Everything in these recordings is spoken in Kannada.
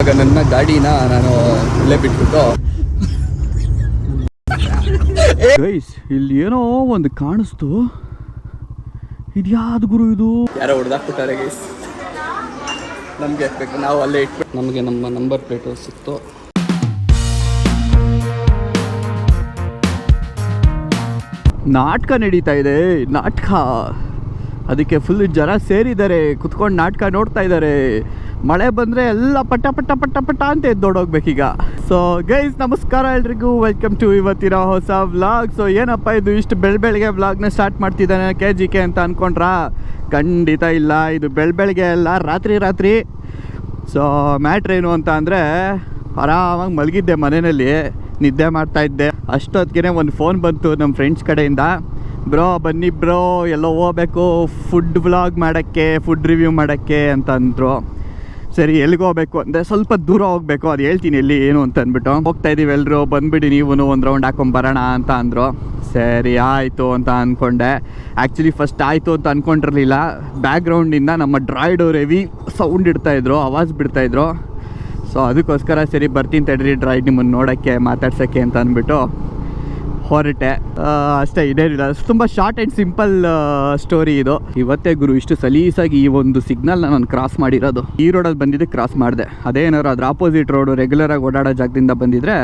ಇವಾಗ ನನ್ನ ಗಾಡಿನ ನಾನು ಇಲ್ಲೇ ಬಿಟ್ಬಿಟ್ಟು ಗೈಸ್ ಇಲ್ಲಿ ಏನೋ ಒಂದು ಕಾಣಿಸ್ತು. ಇದ್ಯಾವ್ದು ಗುರು ಇದು? ಯಾರೋ ಹೊಡೆದಾಕ್ಬಿಟ್ಟಾರೆ ಗೈಸ್. ನಮಗೆ ಹಾಕ್ಬೇಕು, ನಾವು ಅಲ್ಲೇ ಇಟ್ಬಿಟ್ಟು ನಮಗೆ ನಮ್ಮ ನಂಬರ್ ಪ್ಲೇಟು ಸಿಕ್ತು. ನಾಟಕ ನಡೀತಾ ಇದೆ, ನಾಟಕ. ಅದಕ್ಕೆ ಫುಲ್ ಜನ ಸೇರಿದ್ದಾರೆ, ಕುತ್ಕೊಂಡು ನಾಟಕ ನೋಡ್ತಾ ಇದ್ದಾರೆ. ಮಳೆ ಬಂದರೆ ಎಲ್ಲ ಪಟ್ಟ ಪಟ್ಟ ಪಟ್ಟ ಪಟ್ಟ ಅಂತ ಎದ್ದೋಡೋಗ್ಬೇಕೀಗ. ಸೊ ಗೈಸ್ ನಮಸ್ಕಾರ ಎಲ್ರಿಗೂ, ವೆಲ್ಕಮ್ ಟು ಇವತ್ತಿನ ಹೊಸ ವ್ಲಾಗ್. ಸೊ ಏನಪ್ಪ ಇದು ಇಷ್ಟು ಬೆಳಗ್ಗೆ ವ್ಲಾಗ್ನ ಸ್ಟಾರ್ಟ್ ಮಾಡ್ತಿದ್ದಾನೆ KGK ಅಂತ ಅಂದ್ಕೊಂಡ್ರಾ? ಖಂಡಿತ ಇಲ್ಲ, ಇದು ಬೆಳಗ್ಗೆ ಅಲ್ಲ, ರಾತ್ರಿ. ಸೊ ಮ್ಯಾಟ್ರ್ ಏನು ಅಂತ ಅಂದರೆ, ಆರಾಮಾಗಿ ಮಲಗಿದ್ದೆ ಮನೆಯಲ್ಲಿ, ನಿದ್ದೆ ಮಾಡ್ತಾಯಿದ್ದೆ. ಅಷ್ಟೊತ್ತಿಗೆ ಒಂದು ಫೋನ್ ಬಂತು ನಮ್ಮ ಫ್ರೆಂಡ್ಸ್ ಕಡೆಯಿಂದ. ಬ್ರೋ ಬನ್ನಿ ಬ್ರೋ, ಎಲ್ಲೋ ಹೋಗ್ಬೇಕು ಫುಡ್ ವ್ಲಾಗ್ ಮಾಡೋಕ್ಕೆ, ಫುಡ್ ರಿವ್ಯೂ ಮಾಡೋಕ್ಕೆ ಅಂತ ಅಂದರು. ಸರಿ ಎಲ್ಲಿಗೆ ಹೋಗ್ಬೇಕು ಅಂದರೆ ಸ್ವಲ್ಪ ದೂರ ಹೋಗಬೇಕು, ಅದು ಹೇಳ್ತೀನಿ ಎಲ್ಲಿ ಏನು ಅಂತ ಅಂದ್ಬಿಟ್ಟು. ಹೋಗ್ತಾ ಇದ್ದೀವಿ ಎಲ್ಲರೂ, ಬಂದುಬಿಡಿ ನೀವು ಒಂದು ರೌಂಡ್ ಹಾಕೊಂಬರೋಣ ಅಂತ ಅಂದರು. ಸರಿ ಆಯಿತು ಅಂತ ಅಂದ್ಕೊಂಡೆ. ಆ್ಯಕ್ಚುಲಿ ಫಸ್ಟ್ ಆಯಿತು ಅಂತ ಅಂದ್ಕೊಂಡಿರಲಿಲ್ಲ. ಬ್ಯಾಕ್ಗ್ರೌಂಡಿಂದ ನಮ್ಮ ಡ್ರಾಯ್ಡ್ ಅವ್ರು ಹೆವಿ ಸೌಂಡ್ ಇಡ್ತಾಯಿದ್ರು, ಆವಾಜ್ ಬಿಡ್ತಾಯಿದ್ರು. ಸೊ ಅದಕ್ಕೋಸ್ಕರ ಸರಿ ಬರ್ತೀನಿ ತಡ್ರಿ ಡ್ರಾಯ್ಡ್ ನಿಮ್ಮನ್ನು ನೋಡೋಕ್ಕೆ, ಮಾತಾಡ್ಸೋಕ್ಕೆ ಅಂತ ಅಂದ್ಬಿಟ್ಟು ಹೊರಟೆ. ಅಷ್ಟೇ, ಇದೇನಿಲ್ಲ, ತುಂಬ ಶಾರ್ಟ್ ಆ್ಯಂಡ್ ಸಿಂಪಲ್ ಸ್ಟೋರಿ ಇದು. ಇವತ್ತೇ ಗುರು ಇಷ್ಟು ಸಲೀಸಾಗಿ ಈ ಒಂದು ಸಿಗ್ನಲ್ನ ನಾನು ಕ್ರಾಸ್ ಮಾಡಿರೋದು. ಈ ರೋಡಲ್ಲಿ ಬಂದಿದ್ದೆ ಕ್ರಾಸ್ ಮಾಡಿದೆ. ಅದೇನಾದ್ರು ಅದ್ರ ಆಪೋಸಿಟ್ ರೋಡು ರೆಗ್ಯುಲರಾಗಿ ಓಡಾಡೋ ಜಾಗದಿಂದ ಬಂದಿದ್ರೆ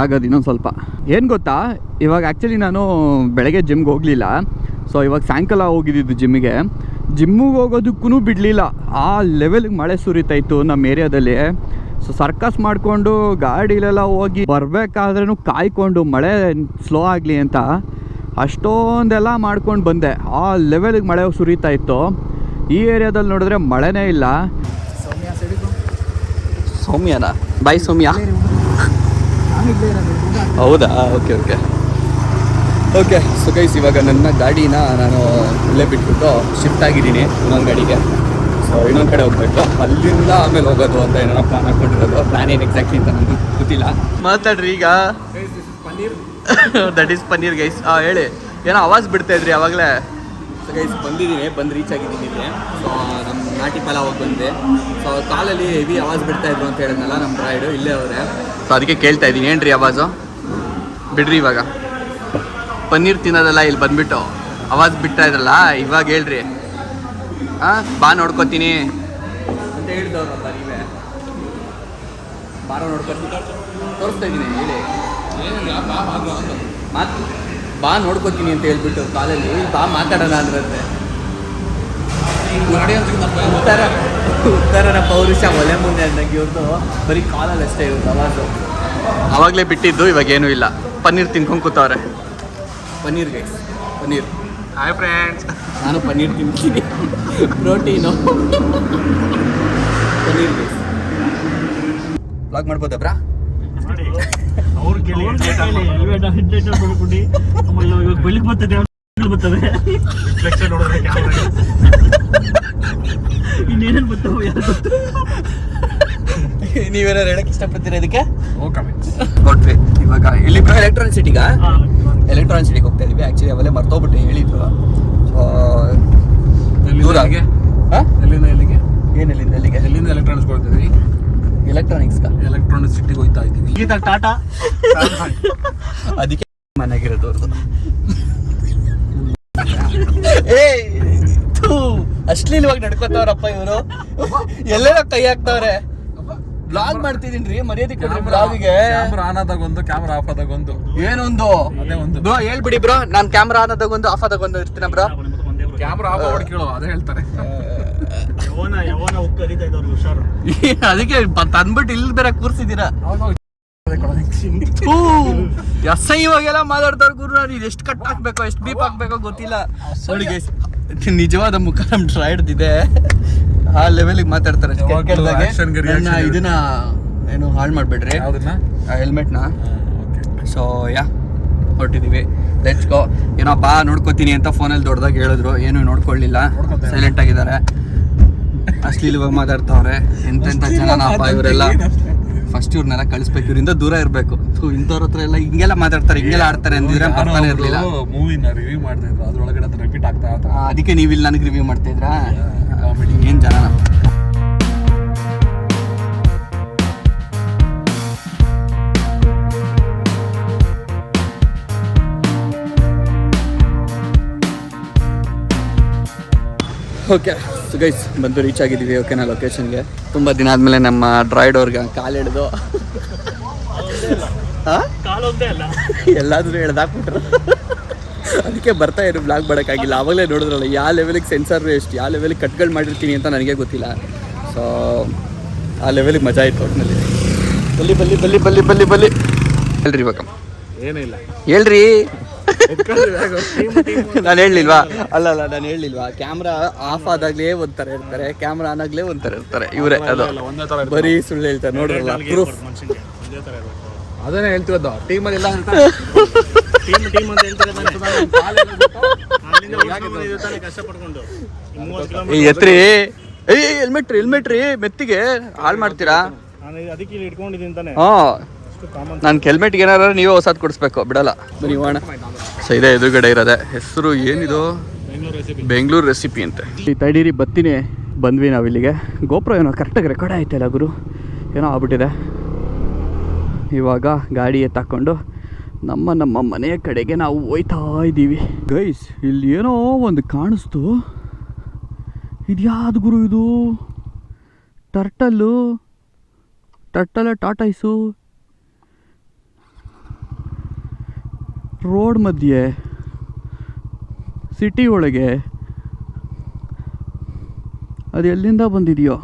ಆಗೋದು ಇನ್ನೊಂದು ಸ್ವಲ್ಪ. ಏನು ಗೊತ್ತಾ, ಇವಾಗ ಆ್ಯಕ್ಚುಲಿ ನಾನು ಬೆಳಗ್ಗೆ ಜಿಮ್ಗೆ ಹೋಗಲಿಲ್ಲ. ಸೊ ಇವಾಗ ಸಾಯಂಕಾಲ ಹೋಗಿದ್ದಿದ್ದು ಜಿಮ್ಮಿಗೆ ಹೋಗೋದಕ್ಕೂ ಬಿಡಲಿಲ್ಲ. ಆ ಲೆವೆಲ್ಗೆ ಮಳೆ ಸುರಿತಾಯಿತ್ತು ನಮ್ಮ ಏರಿಯಾದಲ್ಲಿ. ಸೊ ಸರ್ಕಸ್ ಮಾಡಿಕೊಂಡು ಗಾಡಿಲೆಲ್ಲ ಹೋಗಿ ಬರಬೇಕಾದ್ರೂ ಕಾಯ್ಕೊಂಡು ಮಳೆ ಸ್ಲೋ ಆಗಲಿ ಅಂತ ಅಷ್ಟೊಂದೆಲ್ಲ ಮಾಡ್ಕೊಂಡು ಬಂದೆ. ಆ ಲೆವೆಲ್ಗೆ ಮಳೆ ಸುರಿತಾ ಇತ್ತು. ಈ ಏರಿಯಾದಲ್ಲಿ ನೋಡಿದ್ರೆ ಮಳೆನೇ ಇಲ್ಲ. ಸೌಮ್ಯನಾ? ಬಾಯ್ ಸೌಮ್ಯ. ಹೌದಾ? ಓಕೆ. ಸೊ ಗೈಸ್ ಇವಾಗ ನನ್ನ ಗಾಡಿನ ನಾನು ಇಲ್ಲೇ ಬಿಟ್ಬಿಟ್ಟು ಶಿಫ್ಟ್ ಆಗಿದ್ದೀನಿ ಇನ್ನೊಂದು ಗಾಡಿಗೆ. ಸೊ ಇನ್ನೊಂದು ಕಡೆ ಹೋಗ್ಬೇಕು, ಅಲ್ಲಿಂದ ಆಮೇಲೆ ಹೋಗೋದು ಅಂತ ಏನೋ ಪ್ಲಾನ್ ಹಾಕ್ಕೊಂಡಿರೋದು. ಪ್ಲಾನ್ ಏನು ಎಕ್ಸಾಕ್ಟ್ಲಿ ಅಂತ ನನಗೆ ಗೊತ್ತಿಲ್ಲ. ಮಾತಾಡ್ರಿ ಈಗ. That is paneer guys. ಹೇಳಿ, ಏನೋ ಆವಾಜ್ ಬಿಡ್ತಾ ಇದ್ರಿ ಆವಾಗಲೇ. ಸೊ ಗೈಸ್ ಬಂದು ರೀಚ್ ಆಗಿದ್ದೀನಿ ಇಲ್ಲಿ. ಸೊ ನಮ್ಮ ನಾಟಿ ಪಲಾವ್ ಹೋಗಿ ಬಂದೆ. ಸೊ ಕಾಲಲ್ಲಿ ಹೆವಿ ಆವಾಜ್ ಬಿಡ್ತಾ ಇದ್ರು ಅಂತ ಹೇಳಿದ್ನಲ್ಲ ನಮ್ಮ ಡ್ರೈಡು, ಇಲ್ಲೇ ಅವರೇ. ಸೊ ಅದಕ್ಕೆ ಕೇಳ್ತಾ ಇದ್ದೀನಿ, ಏನ್ರಿ ಆವಾಜು ಬಿಡ್ರಿ. ಇವಾಗ ಪನ್ನೀರ್ ತಿನ್ನೋದಲ್ಲ, ಇಲ್ಲಿ ಬಂದುಬಿಟ್ಟು ಆವಾಜ್ ಬಿಡ್ತಾ ಇದ್ರಲ್ಲ, ಇವಾಗ ಹೇಳ್ರಿ. ಬಾ ನೋಡ್ಕೊತೀನಿ ಅಂತ ಹೇಳಿದವ್ರಲ್ಲ ನೀವೇ. ಬಾರೋ ನೋಡ್ಕೊತೀನಿ, ತೋರಿಸ್ತಾ ಇದ್ದೀನಿ, ಹೇಳಿ. ಬಾ ನೋಡ್ಕೊತೀನಿ ಅಂತ ಹೇಳ್ಬಿಟ್ಟು ಕಾಲಲ್ಲಿ ಬಾ ಮಾತಾಡೋಣ ಅಂದ್ರಂತೆ. ಉತ್ತರನ ಪೌರುಷ ಒಲೆ ಮುಂದೆ ಅಂದಂಗೆ ಇವ್ರದ್ದು ಬರೀ ಕಾಲಲ್ಲಿ ಅಷ್ಟೇ ಇರೋದು ಆವಾಜು. ಆವಾಗಲೇ ಬಿಟ್ಟಿದ್ದು, ಇವಾಗೇನೂ ಇಲ್ಲ. ಪನ್ನೀರ್ ತಿನ್ಕೊಂಡು ಕೂತವ್ರೆ. Paneer guys, paneer. Hi friends, ನಾನು ಪನ್ನೀರ್ ತಿಂತೀನಿ, ಪ್ರೋಟೀನು. ಪನ್ನೀರ್ ಗೈಸ್ ಬ್ಲಾಗ್ ಮಾಡ್ಬೋದಾ ಬ್ರಾ? ನೀವೇನಾರು ಹೇಳಕ್ ಇಷ್ಟಪಡ್ತೀರಾ ಇದಕ್ಕೆ? ಕೊಟ್ವಿ. ಇವಾಗ ಇಲ್ಲಿ ಎಲೆಕ್ಟ್ರಾನಿಕ್ ಸಿಟಿಗೆ ಹೋಗ್ತಾ ಇದೀವಿ. ಆಕ್ಚುಲಿ ಅವಲ್ಲೇ ಮರ್ತೋಗ್ಬಿಟ್ಟು ಹೇಳಿದ್ರು. ದೂರ ಎಲ್ಲಿಗೆ? ಏನು ಎಲ್ಲಿಂದ ಎಲೆಕ್ಟ್ರಾನಿಕ್ಸ್ ಹೋಗ್ತಿದ್ವಿ. ಎಲೆಕ್ಟ್ರಾನಿಕ್ಸ್ ಸಿಟಿಗೆ ಹೋಗ್ತಾ ಇದ್ದೀವಿ. ಈಗ ಟಾಟಾ ಅದಕ್ಕೆ ಮನೆಗಿರೋದು ಅವ್ರದ್ದು. ಅಶ್ಲೀಲವಾಗಿ ನಡ್ಕೋತಾವ್ರಪ್ಪ ಇವರು. ಎಲ್ಲೆಲ್ಲ ಕೈ ಹಾಕ್ತಾವ್ರೆ. ಬ್ಲಾಗ್ ಮಾಡ್ತಿದೀನಿ, ಮರ್ಯಾದೆ ಕೊಡ್ರಿ ಬ್ಲಾಗಿಗೆ. ಕ್ಯಾಮ್ರಾ ಆನ್ ಆದಾಗೊಂದು, ಕ್ಯಾಮ್ರಾ ಆಫ್ ಆದಾಗೊಂದು. ಏನೊಂದು ಬ್ರೋ ಹೇಳ್ಬಿಡಿ ಬ್ರೋ. ನಾನು ಕ್ಯಾಮ್ರಾ ಆನ್ ಆದಾಗೊಂದು, ಆಫ್ ಆದಾಗೊಂದು ಇರ್ತೀನ ಬ್ರೋ. ಕ್ಯಾಮ್ರಾ ಆಫ್ ಮಾಡಿ ಕೇಳೋ, ಅದೇ ಹೇಳ್ತಾರೆ. ಅದಕ್ಕೆ ತಂದ್ಬಿಟ್ಟು ಇಲ್ಲಿ ಬೇರೆ ಕೂರ್ಸಿದ್ದೀರಾ. ಇವಾಗೆಲ್ಲ ಮಾತಾಡ್ತಾರ ಗುರು. ನಾನು ಎಷ್ಟು ಕಟ್ ಹಾಕ್ಬೇಕೋ, ಎಷ್ಟು ಬೀಪ್ ಹಾಕ್ಬೇಕೋ ಗೊತ್ತಿಲ್ಲ. ನೋಡಿ ಗೈಸ್, ನಿಜವಾದ ಮುಖ ನಮ್ ಡ್ರೈಡ್ದಿದೆ. ಆ ಲೆವೆಲಿಗೆ ಮಾತಾಡ್ತಾರೆ. ಇದನ್ನ ಏನು ಹಾಳು ಮಾಡ್ಬೇಡ್ರಿ, ಹೆಲ್ಮೆಟ್ನ. So ಹೊರಟಿದೀವಿ, let's go. ಏನೋ ಬಾ ನೋಡ್ಕೋತೀನಿ ಅಂತ ಫೋನಲ್ಲಿ ದೊಡ್ಡದಾಗಿ ಹೇಳಿದ್ರು, ಏನು ನೋಡ್ಕೊಳ್ಳಿಲ್ಲ, ಸೈಲೆಂಟ್ ಆಗಿದ್ದಾರೆ. ಅಶ್ಲೀಲವಾಗಿ ಮಾತಾಡ್ತಾವ್ರೆ. ಎಂತೆಂಥ ಜನನಪ್ಪ ಇವರೆಲ್ಲ. ಫಸ್ಟ್ ಇವ್ರನ್ನೆಲ್ಲ ಕಳಿಸ್ಬೇಕು, ಇವರಿಂದ ದೂರ ಇರಬೇಕು. ಇಂಥವ್ರ ಹತ್ರ ಎಲ್ಲ ಹಿಂಗೆಲ್ಲ ಮಾತಾಡ್ತಾರೆ, ಹಿಂಗೆಲ್ಲ ಆಡ್ತಾರೆ ಅಂದಿದ್ರೆ ಬರ್ತಾನೆ ಇರಲಿಲ್ಲ. ಮೂವಿನ ರಿವ್ಯೂ ಮಾಡ್ತಾ ಇದ್ರು, ಅದ್ರೊಳಗಡೆ ಅದು ರಿಪೀಟ್ ಆಗ್ತಾ ಇತ್ತು. ಅದಕ್ಕೆ ನೀವು ಇಲ್ಲಿ ನನಗೆ ರಿವ್ಯೂ ಮಾಡ್ತಾ ಇದ್ರಾ? ಏನು ಜನ. ಓಕೆ ಸೊ ಗೈಸ್ ಬಂದು ರೀಚ್ ಆಗಿದ್ದೀವಿ ಓಕೆನಾ ಲೊಕೇಶನ್ಗೆ. ತುಂಬ ದಿನ ಆದಮೇಲೆ ನಮ್ಮ ಡ್ರಾಯ್ಡ್ ಅವ್ರಿಗೆ ಕಾಲು ಹಿಡ್ದು ಎಲ್ಲಾದರೂ ಹೇಳ್ದಾಕ್ಬಿಟ್ರು. ಅದಕ್ಕೆ ಬರ್ತಾ ಇರೋ ಬ್ಲಾಗ್ ಮಾಡೋಕ್ಕಾಗಿಲ್ಲ. ಆವಾಗಲೇ ನೋಡಿದ್ರಲ್ಲ ಯಾವ ಲೆವೆಲಿಗೆ ಸೆನ್ಸರ್ ಎಷ್ಟು ಯಾವ ಲೆವೆಲಿಗೆ ಕಟ್ಗಳು ಮಾಡಿರ್ತೀನಿ ಅಂತ ನನಗೆ ಗೊತ್ತಿಲ್ಲ. ಸೊ ಆ ಲೆವೆಲಿಗೆ ಮಜಾ ಇತ್ತು ಒಟ್ಟಿನಲ್ಲಿ. ಬಲ್ಲಿ ಬಲ್ಲಿ ಬಲ್ಲಿ ಬಲ್ಲಿ ಬಲ್ಲಿ ಬಲ್ಲಿ ಹೇಳ್ರಿ ಇವಾಗ ಏನಿಲ್ಲ ಹೇಳ್ರಿ. ನಾನು ಹೇಳಲಿಲ್ವಾ? ಅಲ್ಲ ನಾನು ಹೇಳಲಿಲ್ವಾ? ಕ್ಯಾಮ್ರಾ ಆಫ್ ಆದಾಗಲೇ ಒಂಥರ ಇರ್ತಾರೆ, ಕ್ಯಾಮ್ರಾ ಆನ್ ಆಗಲೇ ಒಂಥರ ಇರ್ತಾರೆ. ಇವರೇ ಅದು ಬರೀ ಸುಳ್ಳು ಹೇಳ್ತಾರೆ ನೋಡ್ರಲ್ಲ ಪ್ರೂಫ್. ಅದನ್ನೇ ಹೇಳ್ತಿರೋದು ಟೀಮಲ್ಲಿ ಇಲ್ಲ ಅಂತ. ಎತ್ರಿ ಹೆಲ್ಮೆಟ್ ರೀ ಮೆತ್ತಿಗೆ ಹಾಳು ಮಾಡ್ತೀರಾ. ನಾನು ಹೆಲ್ಮೆಟ್ಗೆ ಏನಾರು ನೀವೇ ಹೊಸದು ಕೊಡಿಸ್ಬೇಕು, ಬಿಡಲ್ಲ ಬರೀ ಹೋಣ. ಸೊ ಇದೇ ಎದುರುಗಡೆ ಇರೋದೆ ಹೆಸರು ಏನಿದು, ಬೆಂಗಳೂರು ರೆಸಿಪಿ ಅಂತ. ಈ ತಡೀರಿ ಬತ್ತೀನಿ ಬಂದ್ವಿ ನಾವು ಇಲ್ಲಿಗೆ. ಗೋಪ್ರೋ ಏನೋ ಕರೆಕ್ಟಾಗಿ ರೆಕಾರ್ಡ್ ಆಯ್ತಲ್ಲ ಗುರು, ಏನೋ ಆಗ್ಬಿಟ್ಟಿದೆ. ಇವಾಗ ಗಾಡಿ ಎತ್ತಾಕೊಂಡು ನಮ್ಮ ಮನೆಯ ಕಡೆಗೆ ನಾವು ಹೋಯ್ತಾ ಇದ್ದೀವಿ. ಗೈಸ್ ಇಲ್ಲಿ ಏನೋ ಒಂದು ಕಾಣಿಸ್ತು, ಇದ್ಯಾವುದು ಗುರು ಇದು? ಟರ್ಟಲ್ಲ ಟಾಟಾಯ್ಸು ರೋಡ್ ಮಧ್ಯೆ ಸಿಟಿ ಒಳಗೆ. ಅದು ಎಲ್ಲಿಂದ ಬಂದಿದೆಯೋ?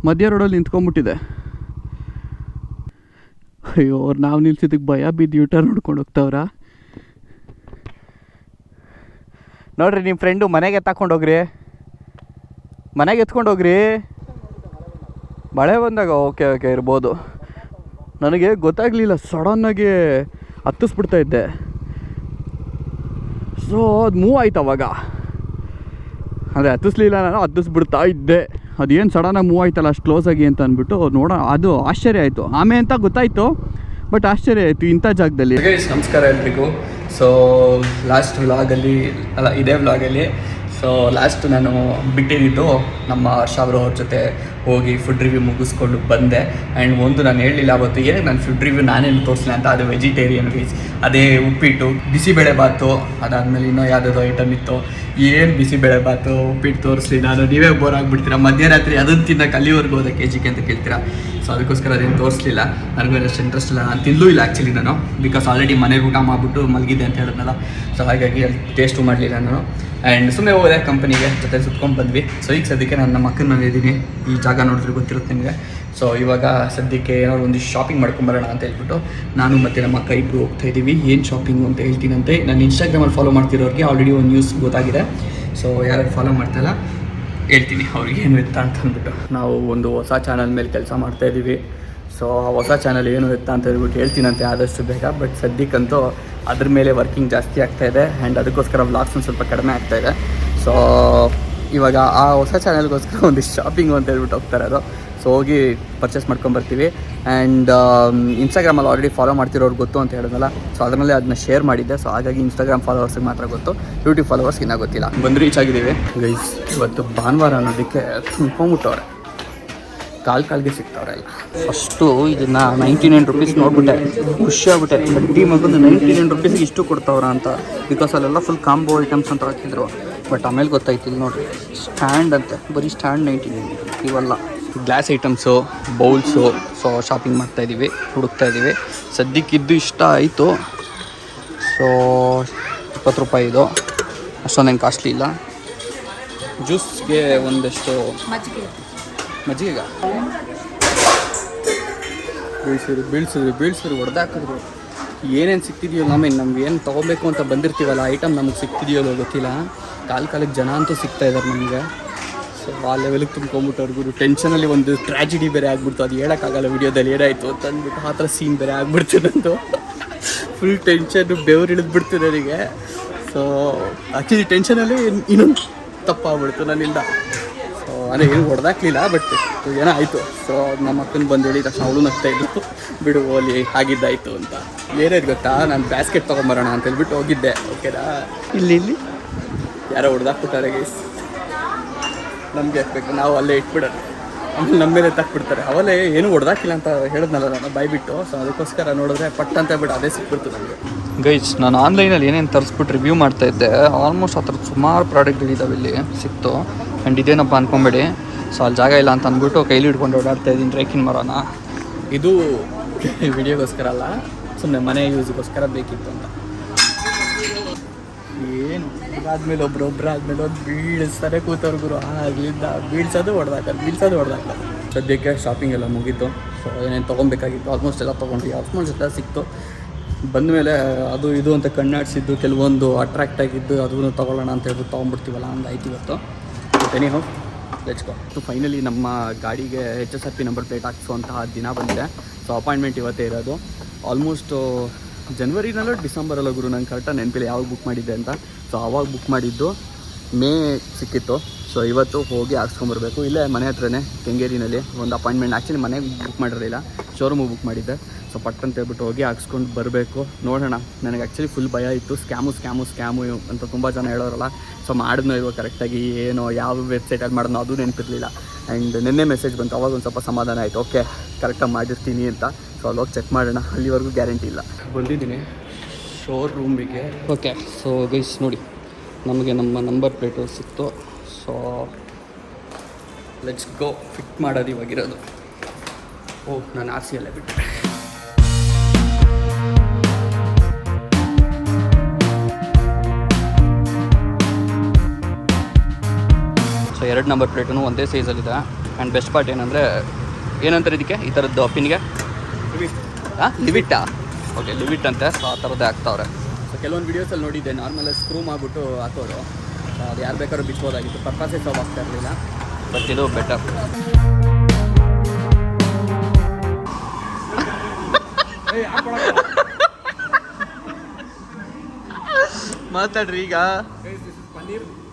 ಮಧ್ಯ ರೋಡಲ್ಲಿ ನಿಂತ್ಕೊಂಡ್ಬಿಟ್ಟಿದೆ. ಅಯ್ಯೋ ನಾವು ನಿಲ್ಸಿದ್ದಕ್ಕೆ ಭಯ ಬಿದ್ದು ಯೂಟರ್ ನೋಡ್ಕೊಂಡು ಹೋಗ್ತಾವ್ರ. ನೋಡ್ರಿ ನಿಮ್ಮ ಫ್ರೆಂಡು ಮನೆಗೆ ಎತ್ತಾಕೊಂಡೋಗ್ರಿ, ಮನೆಗೆ ಎತ್ಕೊಂಡೋಗ್ರಿ. ಮಳೆ ಬಂದಾಗ ಓಕೆ ಇರ್ಬೋದು. ನನಗೆ ಗೊತ್ತಾಗಲಿಲ್ಲ, ಸಡನ್ನಾಗಿ ಹತ್ತಿಸ್ಬಿಡ್ತಾ ಇದ್ದೆ. ಸೊ ಅದು ಮೂವ್ ಆಯ್ತು ಅವಾಗ. ಅಂದರೆ ಹತ್ತಿಸ್ಲಿಲ್ಲ, ನಾನು ಹತ್ತಿಸ್ಬಿಡ್ತಾ ಇದ್ದೆ. ಅದೇನು ಸಡನ್ನಾಗಿ ಮೂವ್ ಆಯ್ತಲ್ಲ ಅಷ್ಟು ಕ್ಲೋಸಾಗಿ ಅಂತ ಅಂದ್ಬಿಟ್ಟು ನೋಡೋಣ. ಅದು ಆಶ್ಚರ್ಯ ಆಯಿತು. ಆಮೇಲೆ ಅಂತ ಗೊತ್ತಾಯಿತು, ಬಟ್ ಆಶ್ಚರ್ಯ ಆಯಿತು ಇಂಥ ಜಾಗದಲ್ಲಿ. ನಮಸ್ಕಾರ ಎಲ್ರಿಗೂ. ಸೊ ಲಾಸ್ಟ್ ವ್ಲಾಗಲ್ಲಿ ಅಲ್ಲ ಇದೇ ವ್ಲಾಗಲ್ಲಿ ಲಾಸ್ಟ್ ನಾನು ಬಿಟ್ಟಿದ್ದು ನಮ್ಮ ಹರ್ಷ ಅವ್ರ ಜೊತೆ ಹೋಗಿ ಫುಡ್ ರಿವ್ಯೂ ಮುಗಿಸ್ಕೊಂಡು ಬಂದೆ. ಆ್ಯಂಡ್ ಒಂದು ನಾನು ಹೇಳಲಿಲ್ಲ ಅವತ್ತು, ಏನಕ್ಕೆ ನಾನು ಫುಡ್ ರಿವ್ಯೂ ನಾನೇನು ತೋರಿಸಿಲ್ಲ ಅಂತ. ಅದು ವೆಜಿಟೇರಿಯನ್ ವೀಸ್, ಅದೇ ಉಪ್ಪಿಟ್ಟು, ಬಿಸಿಬೇಳೆ ಬಾತು, ಅದಾದಮೇಲೆ ಇನ್ನೂ ಯಾವುದಾದ್ರು ಐಟಮ್ ಇತ್ತು. ಏನು ಬಿಸಿಬೇಳೆ ಬಾತು ಉಪ್ಪಿಟ್ಟು ತೋರಿಸ್ಲಿ ನಾನು, ನೀವೇ ಬೋರ್ ಆಗಿಬಿಡ್ತೀರಾ. ಮಧ್ಯರಾತ್ರಿ ಅದನ್ನು ತಿನ್ನಕ್ಕೆ ಅಲ್ಲಿವರೆಗೂ ಹೋದ KGಗೆ ಅಂತ ಕೇಳ್ತೀರಾ. ಸೊ ಅದಕ್ಕೋಸ್ಕರ ಅದೇನು ತೋರಿಸ್ಲಿಲ್ಲ. ನನಗೂ ಅಷ್ಟು ಇಂಟ್ರೆಸ್ಟ್ ಇಲ್ಲ, ನಾನು ತಿನ್ನಲೂ ಇಲ್ಲ ಆ್ಯಕ್ಚುಲಿ. ನಾನು ಬಿಕಾಸ್ ಆಲ್ರೆಡಿ ಮನೆಗೆ ಊಟ ಮಾಡಿಬಿಟ್ಟು ಮಲಗಿದೆ ಅಂತ ಹೇಳಿದ್ನಲ್ಲ. ಸೊ ಹಾಗಾಗಿ ಅಲ್ಲಿ ಟೇಸ್ಟು ಮಾಡಲಿಲ್ಲ ನಾನು. ಆ್ಯಂಡ್ ಸುಮ್ಮನೆ ಹೋದೆ ಕಂಪನಿಗೆ, ಜೊತೆ ಸುತ್ಕೊಂಡು ಬಂದ್ವಿ. ಸೊ ಈಗ ಸದ್ಯಕ್ಕೆ ನಾನು ನಮ್ಮ ಅಕ್ಕನ ಮನೆ ಇದ್ದೀನಿ. ಈ ಜಾಗ ನೋಡಿದ್ರೆ ಗೊತ್ತಿರುತ್ತೆ ನಿಮಗೆ. ಸೊ ಇವಾಗ ಸದ್ಯಕ್ಕೆ ಏನಾದ್ರು ಒಂದು ಶಾಪಿಂಗ್ ಮಾಡ್ಕೊಂಬರೋಣ ಅಂತ ಹೇಳ್ಬಿಟ್ಟು ನಾನು ಮತ್ತು ನಮ್ಮ ಅಕ್ಕ ಇಬ್ಬರು ಹೋಗ್ತಾ ಇದ್ದೀವಿ. ಏನು ಶಾಪಿಂಗು ಅಂತ ಹೇಳ್ತೀನಂತೆ. ನಾನು ಇನ್ಸ್ಟಾಗ್ರಾಮಲ್ಲಿ ಫಾಲೋ ಮಾಡ್ತಿರೋರಿಗೆ ಆಲ್ರೆಡಿ ಒಂದು ನ್ಯೂಸ್ ಗೊತ್ತಾಗಿದೆ. ಸೊ ಯಾರು ಫಾಲೋ ಮಾಡ್ತಾಯಿಲ್ಲ ಹೇಳ್ತೀನಿ ಅವ್ರಿಗೆ ಏನು ಎತ್ತ ಅಂತ ಅಂದ್ಬಿಟ್ಟು. ನಾವು ಒಂದು ಹೊಸ ಚಾನಲ್ ಮೇಲೆ ಕೆಲಸ ಮಾಡ್ತಾಯಿದ್ದೀವಿ. ಸೊ ಆ ಹೊಸ ಚಾನಲ್ ಏನು ಎತ್ತ ಅಂತ ಹೇಳ್ಬಿಟ್ಟು ಹೇಳ್ತೀನಂತೆ ಆದಷ್ಟು ಬೇಗ. ಬಟ್ ಸದ್ಯಕ್ಕಂತೂ ಅದ್ರ ಮೇಲೆ ವರ್ಕಿಂಗ್ ಜಾಸ್ತಿ ಆಗ್ತಾಯಿದೆ. ಆ್ಯಂಡ್ ಅದಕ್ಕೋಸ್ಕರ ವ್ಲಾಗ್ಸ್ ಒಂದು ಸ್ವಲ್ಪ ಕಡಿಮೆ ಆಗ್ತಾಯಿದೆ. ಸೊ ಇವಾಗ ಆ ಹೊಸ ಚಾನಲ್ಗೋಸ್ಕರ ಒಂದಿಷ್ಟು ಶಾಪಿಂಗು ಅಂತ ಹೇಳ್ಬಿಟ್ಟು ಹೋಗ್ತಾರೆ ಅದು. ಸೊ ಹೋಗಿ ಪರ್ಚೇಸ್ ಮಾಡ್ಕೊಂಬರ್ತೀವಿ. ಆ್ಯಂಡ್ ಇನ್ಸ್ಟಾಗ್ರಾಮಲ್ಲಿ ಆಲ್ರೆಡಿ ಫಾಲೋ ಮಾಡ್ತಿರೋರು ಗೊತ್ತು ಅಂತ ಹೇಳಿದ್ನಲ್ಲ. ಸೊ ಅದರಲ್ಲೇ ಅದನ್ನ ಶೇರ್ ಮಾಡಿದ್ದೆ. ಸೊ ಹಾಗಾಗಿ ಇನ್ಸ್ಟಾಗ್ರಾಮ್ ಫಾಲೋವರ್ಸಿಗೆ ಮಾತ್ರ ಗೊತ್ತು, ಯೂಟ್ಯೂಬ್ ಫಾಲೋವರ್ಸ್ಗೆ ಇನ್ನೂ ಗೊತ್ತಿಲ್ಲ. ಬಂದು ರೀಚ್ ಆಗಿದ್ದೀವಿ ಗೈಸ್. ಇವತ್ತು ಭಾನುವಾರ ಅನ್ನೋದಕ್ಕೆ ತುಂಬ್ಕೊಂಬಿಟ್ಟವ್ರೆ, ಕಾಲ್ಗೆ ಸಿಗ್ತಾವ್ರೆ ಎಲ್ಲ. ಫಸ್ಟು ಇದನ್ನು 99 ರೂಪೀಸ್ ನೋಡ್ಬಿಟ್ಟೆ, ಖುಷಿ ಆಗ್ಬಿಟ್ಟೆ. ಬಡ್ಡಿ ಮಗಂದು 99 ರೂಪೀಸ್ಗೆ ಇಷ್ಟು ಕೊಡ್ತಾವ್ರ ಅಂತ. ಬಿಕಾಸ್ ಅಲ್ಲೆಲ್ಲ ಫುಲ್ ಕಾಂಬೋ ಐಟಮ್ಸ್ ಅಂತ ಹಾಕಿದ್ರು. ಬಟ್ ಆಮೇಲೆ ಗೊತ್ತಾಯ್ತು, ಇಲ್ಲಿ ನೋಡಿರಿ ಸ್ಟ್ಯಾಂಡ್ ಅಂತೆ, ಬರೀ ಸ್ಟ್ಯಾಂಡ್ 99. ಇವೆಲ್ಲ glass items, bowls. So shopping ಮಾಡ್ತಾಯಿದ್ದೀವಿ, ಹುಡುಕ್ತಾ ಇದ್ದೀವಿ. ಸದ್ಯಕ್ಕಿದ್ದು ಇಷ್ಟ ಆಯಿತು. ಸೊ 20 ರೂಪಾಯಿ ಇದು, ಅಷ್ಟೊಂದೇನು ಕಾಸ್ಟ್ಲಿ ಇಲ್ಲ. ಜ್ಯೂಸ್ಗೆ ಒಂದಷ್ಟು ಮಜ್ಜಿಗೆ ಬೀಳ್ಸಿದ್ರು ಹೊಡೆದಾಕಿದ್ರು. ಏನೇನು ಸಿಗ್ತಿದೆಯೋ ನಮ್ಗೆ ಏನು ತೊಗೊಬೇಕು ಅಂತ ಬಂದಿರ್ತೀವಲ್ಲ ಐಟಮ್ ನಮಗೆ ಸಿಗ್ತಿದೆಯೋ ಗೊತ್ತಿಲ್ಲ. ಕಾಲಿಗೆ ಜನ ಅಂತೂ ಸಿಗ್ತಾ ಇದ್ದಾರೆ ನಮಗೆ. ಸೊ ಆ ಲೆವೆಲಿಗೆ ತುಂಬ್ಕೊಂಬಿಟ್ಟವ್ರಿಗೂ ಟೆನ್ಷನಲ್ಲಿ ಒಂದು ಟ್ರ್ಯಾಜಿಡಿ ಬೇರೆ ಆಗ್ಬಿಡ್ತು. ಅದು ಹೇಳೋಕ್ಕಾಗಲ್ಲ ವಿಡಿಯೋದಲ್ಲಿ ಏನಾಯಿತು ಅಂತ ಅಂದ್ಬಿಟ್ಟು. ಆ ಥರ ಸೀನ್ ಬೇರೆ ಆಗ್ಬಿಡ್ತು ನಂದು. ಫುಲ್ ಟೆನ್ಷನ್ನು, ಬೆವರು ಇಳಿದ್ಬಿಡ್ತು ನನಗೆ. ಸೊ ಆ್ಯಕ್ಚುಲಿ ಟೆನ್ಷನಲ್ಲಿ ಇನ್ನೊಂದು ತಪ್ಪಾಗ್ಬಿಡ್ತು ನನ್ನಿಂದ. ಸೊ ಅದೇ ಏನು ಹೊಡೆದಾಕ್ಲಿಲ್ಲ, ಬಟ್ ಏನೋ ಆಯಿತು. ಸೊ ನಮ್ಮ ಅಕ್ಕನ ಬಂದು ಹೇಳಿದ ತಕ್ಷಣ ಅವಳು ನಗ್ತಾಯಿದ್ದು, ಬಿಡು ಓಲಿ ಆಗಿದ್ದಾಯಿತು ಅಂತ. ಏನೇದು ಗೊತ್ತಾ, ನಾನು ಬ್ಯಾಸ್ಕೆಟ್ ತೊಗೊಂಬರೋಣ ಅಂತ ಹೇಳ್ಬಿಟ್ಟು ಹೋಗಿದ್ದೆ. ಓಕೆನಾ, ಇಲ್ಲಿ ಯಾರೋ ಹೊಡೆದಾಕ್ಬಿಟ್ಟಾರೆ ಗೈಸ್. ನಮಗೆ ಹಾಕ್ಬೇಕು, ನಾವು ಅಲ್ಲೇ ಇಟ್ಬಿಡೋಣ. ಆಮೇಲೆ ನಮ್ಮ ಮೇಲೆ ತಕ್ಬಿಡ್ತಾರೆ. ಅವಲೇ ಏನು ಹೊಡೆದಾಕಿಲ್ಲ ಅಂತ ಹೇಳಿದ್ನಲ್ಲ ನಾನು ಬಾಯ್ಬಿಟ್ಟು. ಸೊ ಅದಕ್ಕೋಸ್ಕರ ನೋಡಿದ್ರೆ ಪಟ್ ಅಂತ ಬಿಟ್ಟು ಅದೇ ಸಿಕ್ಬಿಡ್ತು ನನಗೆ. ಗೈಸ್, ನಾನು ಆನ್ಲೈನಲ್ಲಿ ಏನೇನು ತರಿಸ್ಬಿಟ್ಟು ರಿವ್ಯೂ ಮಾಡ್ತಾಯಿದ್ದೆ. ಆಲ್ಮೋಸ್ಟ್ ಆ ಥರದ್ದು ಸುಮಾರು ಪ್ರಾಡಕ್ಟ್ಗಳಿದ್ದಾವೆ ಇಲ್ಲಿ ಸಿಕ್ತು. ಆ್ಯಂಡ್ ಇದೇನಪ್ಪ ಅಂದ್ಕೊಂಬೇಡಿ, ಸೊ ಅಲ್ಲಿ ಜಾಗ ಇಲ್ಲ ಅಂತ ಅಂದ್ಬಿಟ್ಟು ಕೈಲಿ ಹಿಡ್ಕೊಂಡು ಓಡಾಡ್ತಾ ಇದ್ದೀನಿ ರೇಕಿನ ಮರನ. ಇದು ವಿಡಿಯೋಗೋಸ್ಕರ ಅಲ್ಲ, ಸುಮ್ಮನೆ ಮನೆ ಯೂಸ್ಗೋಸ್ಕರ ಬೇಕಿತ್ತು ಅಂತ. ಏನು ಆದಮೇಲೆ ಒಬ್ರಾದ್ಮೇಲೆ ಒಂದು ಬೀಳಿಸ್ತಾರೆ ಕೂತವ್ರು ಗುರು. ಆಗ್ಲಿಂದ ಬೀಳ್ಸೋದು ಹೊಡೆದಾಕ. ಸದ್ಯಕ್ಕೆ ಶಾಪಿಂಗ್ ಎಲ್ಲ ಮುಗೀತು. ಸೊ ಏನೇನು ತೊಗೊಬೇಕಾಗಿತ್ತು ಆಲ್ಮೋಸ್ಟ್ ಎಲ್ಲ ತೊಗೊಂಡ್ವಿ. ಆಲ್ಮೋಸ್ಟ್ ಎಲ್ಲ ಸಿಕ್ತು. ಬಂದಮೇಲೆ ಅದು ಇದು ಅಂತ ಕಣ್ಣಾಡಿಸಿದ್ದು ಕೆಲವೊಂದು ಅಟ್ರಾಕ್ಟ್ ಆಗಿದ್ದು ಅದನ್ನು ತೊಗೊಳ್ಳೋಣ ಅಂತ ಹೇಳ್ಬಿಟ್ಟು ತೊಗೊಂಡ್ಬಿಡ್ತೀವಲ್ಲ, ಹಂಗಾಯ್ತು ಇವತ್ತು. Anyhow let's go. So finally ನಮ್ಮ ಗಾಡಿಗೆ HSRP ನಂಬರ್ ಪ್ಲೇಟ್ ಹಾಕ್ಸುವಂತಹ ದಿನ ಬಂದಿದೆ. ಸೊ ಅಪಾಯಿಂಟ್ಮೆಂಟ್ ಇವತ್ತೇ ಇರೋದು. ಆಲ್ಮೋಸ್ಟು ಜನವರಿನಲ್ಲೋ ಡಿಸೆಂಬರಲ್ಲೋ ಗುರು, ನಂಗೆ ಕರೆಕ್ಟಾಗಿ ನೆನಪಿಲ್ಲ ಯಾವಾಗ ಬುಕ್ ಮಾಡಿದ್ದೆ ಅಂತ. ಸೊ ಆವಾಗ ಬುಕ್ ಮಾಡಿದ್ದು ಮೇ ಸಿಕ್ಕಿತ್ತು. ಸೊ ಇವತ್ತು ಹೋಗಿ ಹಾಕ್ಸ್ಕೊಂಬರ್ಬೇಕು. ಇಲ್ಲೇ ಮನೆ ಹತ್ರನೇ ಕೆಂಗೇರಿನಲ್ಲಿ ಒಂದು ಅಪಾಯಿಂಟ್ಮೆಂಟ್. ಆ್ಯಕ್ಚುಲಿ ಮನೆಗೆ ಬುಕ್ ಮಾಡಿರಲಿಲ್ಲ, ಶೋರೂಮಿಗೆ ಬುಕ್ ಮಾಡಿದ್ದೆ. ಸೊ ಪಟ್ ಅಂತ ಹೇಳ್ಬಿಟ್ಟು ಹೋಗಿ ಹಾಕ್ಸ್ಕೊಂಡು ಬರಬೇಕು. ನೋಡೋಣ. ನನಗೆ ಆ್ಯಕ್ಚುಲಿ ಫುಲ್ ಭಯ ಇತ್ತು. ಸ್ಕ್ಯಾಮು ಅಂತ ತುಂಬ ಜನ ಹೇಳೋರಲ್ಲ. ಸೊ ಮಾಡಿದ್ನೋ ಇವಾಗ ಕರೆಕ್ಟಾಗಿ ಏನೋ ಯಾವ ವೆಬ್ಸೈಟಲ್ಲಿ ಮಾಡಿದ್ನೋ ಅದು ನೆನಪಿರಲಿಲ್ಲ. ಆ್ಯಂಡ್ ನಿನ್ನೆ ಮೆಸೇಜ್ ಬಂತು, ಅವಾಗ ಒಂದು ಸ್ವಲ್ಪ ಸಮಾಧಾನ ಆಯಿತು. ಓಕೆ ಕರೆಕ್ಟಾಗಿ ಮಾಡಿರ್ತೀನಿ ಅಂತ. ಸೊ ಅಲ್ಲೋಗಿ ಚೆಕ್ ಮಾಡೋಣ. ಅಲ್ಲಿವರೆಗೂ ಗ್ಯಾರಂಟಿ ಇಲ್ಲ. ಬಂದಿದ್ದೀನಿ ಶೋರೂಮಿಗೆ. ಓಕೆ, ಸೊ ಗೈಸ್ ನೋಡಿ, ನಮಗೆ ನಮ್ಮ ನಂಬರ್ ಪ್ಲೇಟು ಸಿಕ್ತು. So let's go. ಫಿಟ್ ಮಾಡೋದು ಇವಾಗಿರೋದು. ನಾನು RC ಅಲ್ಲೇ ಬಿಟ್ಟೆ. ಸೊ 2 ನಂಬರ್ ಪ್ಲೇಟೂ ಒಂದೇ ಸೈಜಲ್ಲಿದೆ. ಆ್ಯಂಡ್ ಬೆಸ್ಟ್ ಪಾರ್ಟ್ ಏನಂತಾರೆ ಇದಕ್ಕೆ, ಈ ಥರದ್ದು ಪಿನ್ಗೆ ಲಿವಿಟ್ಟಾ? ಓಕೆ, ಲಿವಿಟ್ ಅಂತೆ. ಸೊ ಆ ಥರದ್ದೇ ಹಾಕ್ತಾವ್ರೆ. ಸೊ ಕೆಲವೊಂದು ವೀಡಿಯೋಸಲ್ಲಿ ನೋಡಿದ್ದೆ ನಾರ್ಮಲಾಗಿ ಸ್ಕ್ರೂ ಮಾಡಿಬಿಟ್ಟು ಹಾಕೋರು. ಸೊ ಅದು ಯಾರು ಬೇಕಾದ್ರೂ ಬಿಚ್ಬೋದಾಗಿತ್ತು. ಪರ್ಪಸೇ ಸಾವ್ ಆಗ್ತಾ ಇರಲಿಲ್ಲ. ಬಟ್ ಇದು ಬೆಟರ್. ಮಾತಾಡ್ರಿ ಈಗ.